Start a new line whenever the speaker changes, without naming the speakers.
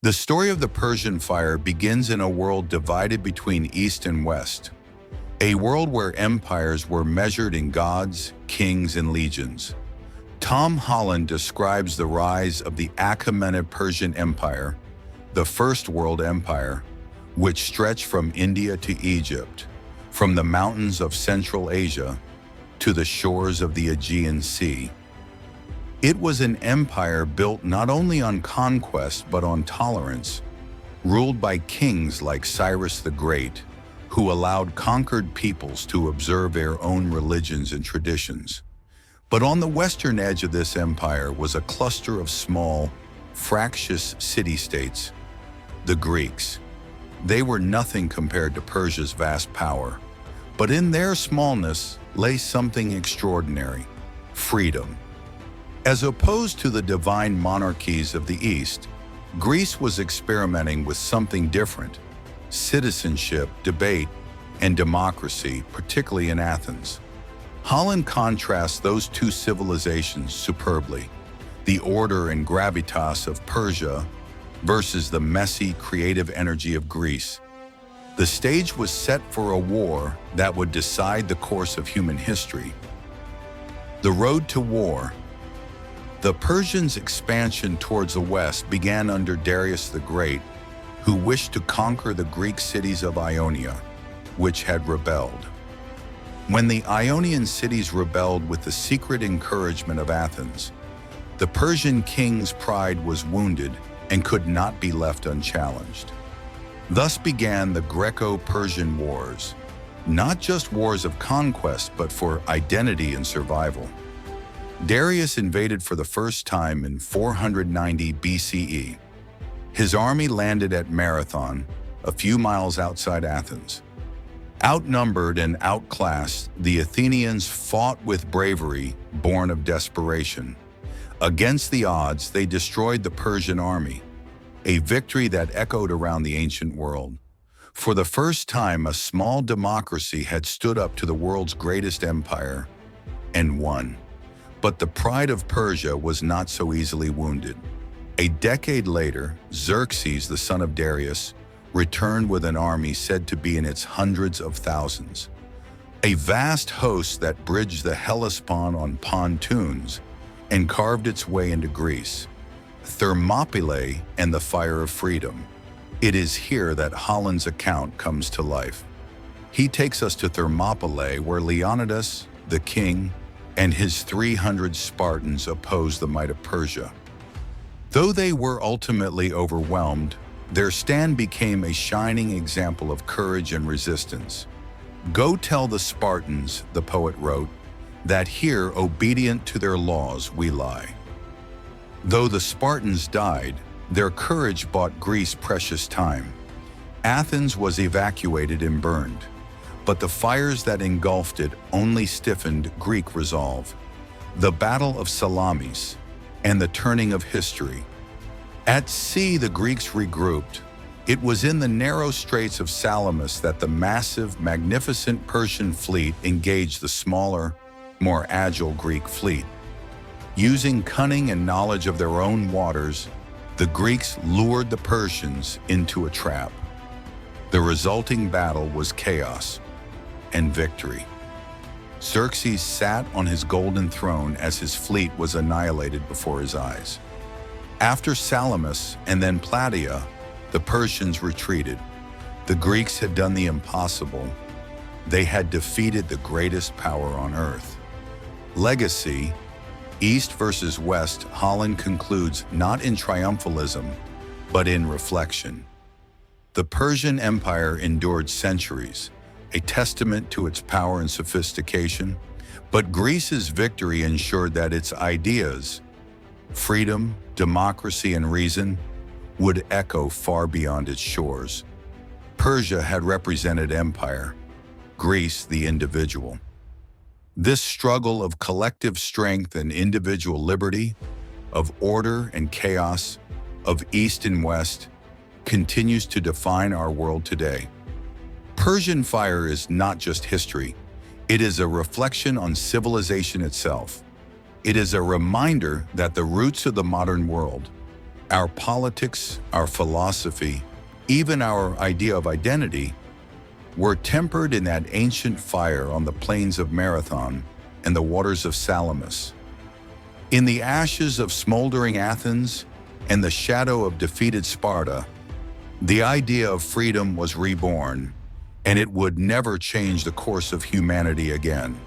The story of the Persian fire begins in a world divided between East and West, a world where empires were measured in gods, kings, and legions. Tom Holland describes the rise of the Achaemenid Persian Empire, the First World Empire, which stretched from India to Egypt, from the mountains of Central Asia to the shores of the Aegean Sea. It was an empire built not only on conquest but on tolerance, ruled by kings like Cyrus the Great, who allowed conquered peoples to observe their own religions and traditions. But on the western edge of this empire was a cluster of small, fractious city-states, the Greeks. They were nothing compared to Persia's vast power, but in their smallness lay something extraordinary: freedom. As opposed to the divine monarchies of the East, Greece was experimenting with something different: citizenship, debate, and democracy, particularly in Athens. Holland contrasts those two civilizations superbly: the order and gravitas of Persia versus the messy, creative energy of Greece. The stage was set for a war that would decide the course of human history. The road to war. The Persians' expansion towards the west began under Darius the Great, who wished to conquer the Greek cities of Ionia, which had rebelled. When the Ionian cities rebelled with the secret encouragement of Athens, the Persian king's pride was wounded and could not be left unchallenged. Thus began the Greco-Persian Wars, not just wars of conquest, but for identity and survival. Darius invaded for the first time in 490 BCE. His army landed at Marathon, a few miles outside Athens. Outnumbered and outclassed, the Athenians fought with bravery born of desperation. Against the odds, they destroyed the Persian army, a victory that echoed around the ancient world. For the first time, a small democracy had stood up to the world's greatest empire and won. But the pride of Persia was not so easily wounded. A decade later, Xerxes, the son of Darius, returned with an army said to be in its hundreds of thousands. A vast host that bridged the Hellespont on pontoons and carved its way into Greece. Thermopylae and the fire of freedom. It is here that Holland's account comes to life. He takes us to Thermopylae, where Leonidas, the king, and his 300 Spartans opposed the might of Persia. Though they were ultimately overwhelmed, their stand became a shining example of courage and resistance. "Go tell the Spartans," the poet wrote, "that here, obedient to their laws, we lie." Though the Spartans died, their courage bought Greece precious time. Athens was evacuated and burned, but the fires that engulfed it only stiffened Greek resolve. The Battle of Salamis and the turning of history. At sea, the Greeks regrouped. It was in the narrow straits of Salamis that the massive, magnificent Persian fleet engaged the smaller, more agile Greek fleet. Using cunning and knowledge of their own waters, the Greeks lured the Persians into a trap. The resulting battle was chaos and victory. Xerxes sat on his golden throne as his fleet was annihilated before his eyes. After Salamis and then Plataea, the Persians retreated. The Greeks had done the impossible. They had defeated the greatest power on earth. Legacy, East versus West, Holland concludes not in triumphalism, but in reflection. The Persian Empire endured centuries, a testament to its power and sophistication, but Greece's victory ensured that its ideas, freedom, democracy, and reason, would echo far beyond its shores. Persia had represented empire, Greece the individual. This struggle of collective strength and individual liberty, of order and chaos, of East and West, continues to define our world today. Persian fire is not just history. It is a reflection on civilization itself. It is a reminder that the roots of the modern world, Our politics, our philosophy, even our idea of identity were tempered in that ancient fire on the plains of Marathon and the waters of Salamis. In the ashes of smoldering Athens and the shadow of defeated Sparta, the idea of freedom was reborn, and it would never change the course of humanity again.